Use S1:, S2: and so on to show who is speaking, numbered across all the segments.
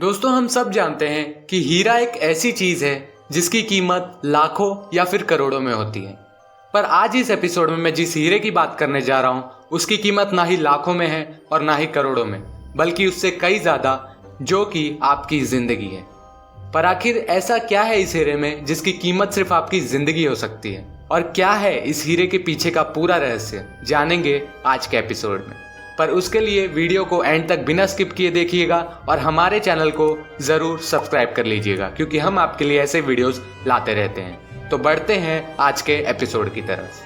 S1: दोस्तों, हम सब जानते हैं कि हीरा एक ऐसी चीज है जिसकी कीमत लाखों या फिर करोड़ों में होती है। पर आज इस एपिसोड में मैं जिस हीरे की बात करने जा रहा हूँ उसकी कीमत ना ही लाखों में है और ना ही करोड़ों में, बल्कि उससे कई ज्यादा, जो कि आपकी जिंदगी है। पर आखिर ऐसा क्या है इस हीरे में जिसकी कीमत सिर्फ आपकी जिंदगी हो सकती है, और क्या है इस हीरे के पीछे का पूरा रहस्य, जानेंगे आज के एपिसोड में। पर उसके लिए वीडियो को एंड तक बिना स्किप किए देखिएगा और हमारे चैनल को जरूर सब्सक्राइब कर लीजिएगा, क्योंकि हम आपके लिए ऐसे वीडियोस लाते रहते हैं। तो बढ़ते हैं आज के एपिसोड की तरफ।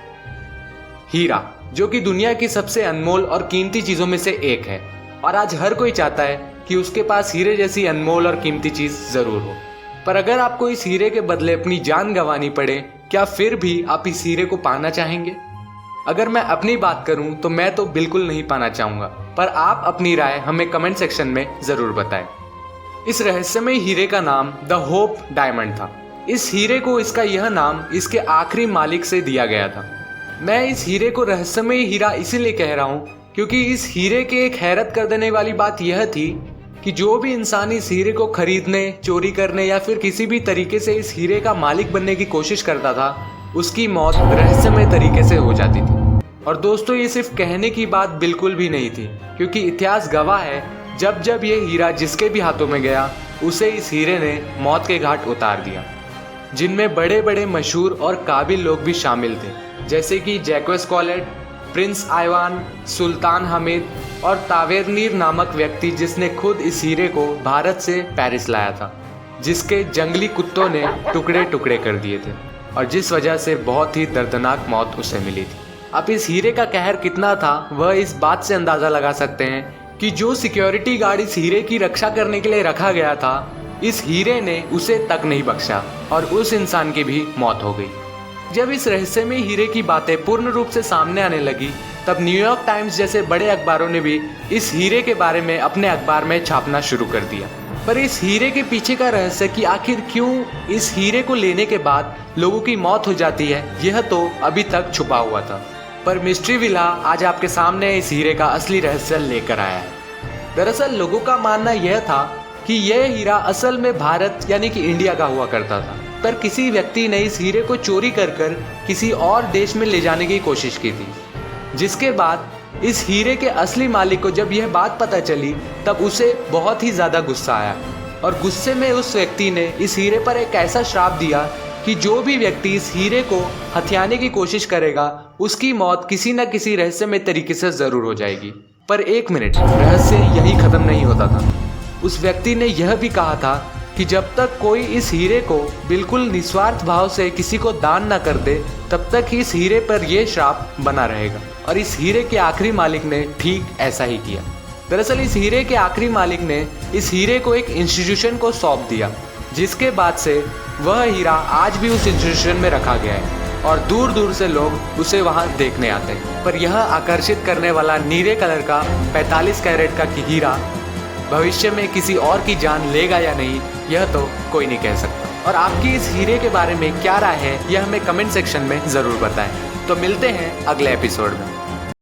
S1: हीरा, जो कि दुनिया की सबसे अनमोल और कीमती चीजों में से एक है, और आज हर कोई चाहता है कि उसके पास हीरे जैसी अनमोल और कीमती चीज जरूर हो। पर अगर आपको इस हीरे के बदले अपनी जान गंवानी पड़े, क्या फिर भी आप इस हीरे को पाना चाहेंगे? अगर मैं अपनी बात करूं तो मैं तो बिल्कुल नहीं पाना चाहूंगा, पर आप अपनी राय हमें कमेंट सेक्शन में जरूर बताएं। इस रहस्यमय हीरे का नाम द होप डायमंड था। इस हीरे को इसका यह नाम इसके आखिरी मालिक से दिया गया था। मैं इस हीरे को रहस्यमय हीरा इसीलिए कह रहा हूं क्योंकि इस हीरे के एक हैरत कर देने वाली बात यह थी कि जो भी इंसान इस हीरे को खरीदने, चोरी करने या फिर किसी भी तरीके से इस हीरे का मालिक बनने की कोशिश करता था, उसकी मौत रहस्यमय तरीके से हो जाती थी। और दोस्तों, ये सिर्फ कहने की बात बिल्कुल भी नहीं थी, क्योंकि इतिहास गवाह है, जब जब ये हीरा जिसके भी हाथों में गया, उसे इस हीरे ने मौत के घाट उतार दिया, जिनमें बड़े बड़े मशहूर और काबिल लोग भी शामिल थे, जैसे कि जैक्वेस कॉलेट, प्रिंस आइवान, सुल्तान हमीद और तावेरनीर नामक व्यक्ति, जिसने खुद इस हीरे को भारत से पेरिस लाया था, जिसके जंगली कुत्तों ने टुकड़े टुकड़े कर दिए थे और जिस वजह से बहुत ही दर्दनाक मौत उसे मिली थी। अब इस हीरे का कहर कितना था वह इस बात से अंदाजा लगा सकते हैं कि जो सिक्योरिटी गार्ड इस हीरे की रक्षा करने के लिए रखा गया था, इस हीरे ने उसे तक नहीं बख्शा और उस इंसान की भी मौत हो गई। जब इस रहस्यमय हीरे की बातें पूर्ण रूप से सामने आने लगी, तब न्यूयॉर्क टाइम्स जैसे बड़े अखबारों ने भी इस हीरे के बारे में अपने अखबार में छापना शुरू कर दिया। पर इस हीरे के पीछे का रहस्य कि आखिर क्यों इस हीरे को लेने के बाद लोगों की मौत हो जाती है, यह तो अभी तक छुपा हुआ था। पर मिस्ट्री विला आज आपके सामने इस हीरे का असली रहस्य लेकर आया है। दरअसल लोगों का मानना यह था कि यह हीरा असल में भारत यानी कि इंडिया का हुआ करता था, पर किसी व्यक्ति ने इस हीरे को चोरी कर किसी और देश में ले जाने की कोशिश की थी। जिसके बाद इस हीरे के असली मालिक को जब यह बात पता चली, तब उसे बहुत ही ज्यादा गुस्सा आया, और गुस्से में उस व्यक्ति ने इस हीरे पर एक ऐसा श्राप दिया कि जो भी व्यक्ति इस हीरे को हथियाने की कोशिश करेगा, उसकी मौत किसी न किसी रहस्यमय तरीके से जरूर हो जाएगी। पर एक मिनट, रहस्य यही खत्म नहीं होता था। उस व्यक्ति ने यह भी कहा था कि जब तक कोई इस हीरे को बिल्कुल निस्वार्थ भाव से किसी को दान न कर दे, तब तक इस हीरे पर यह श्राप बना रहेगा। और इस हीरे के आखिरी मालिक ने ठीक ऐसा ही किया। दरअसल इस हीरे के आखिरी मालिक ने इस हीरे को एक इंस्टीट्यूशन को सौंप दिया, जिसके बाद से वह हीरा आज भी उस इंस्टीट्यूशन में रखा गया है और दूर दूर से लोग उसे वहां देखने आते हैं। पर यह आकर्षित करने वाला नीले कलर का 45 कैरेट का हीरा भविष्य में किसी और की जान लेगा या नहीं, यह तो कोई नहीं कह सकता। और आपकी इस हीरे के बारे में क्या राय है, यह हमें कमेंट सेक्शन में जरूर बताएं। तो मिलते हैं अगले एपिसोड में।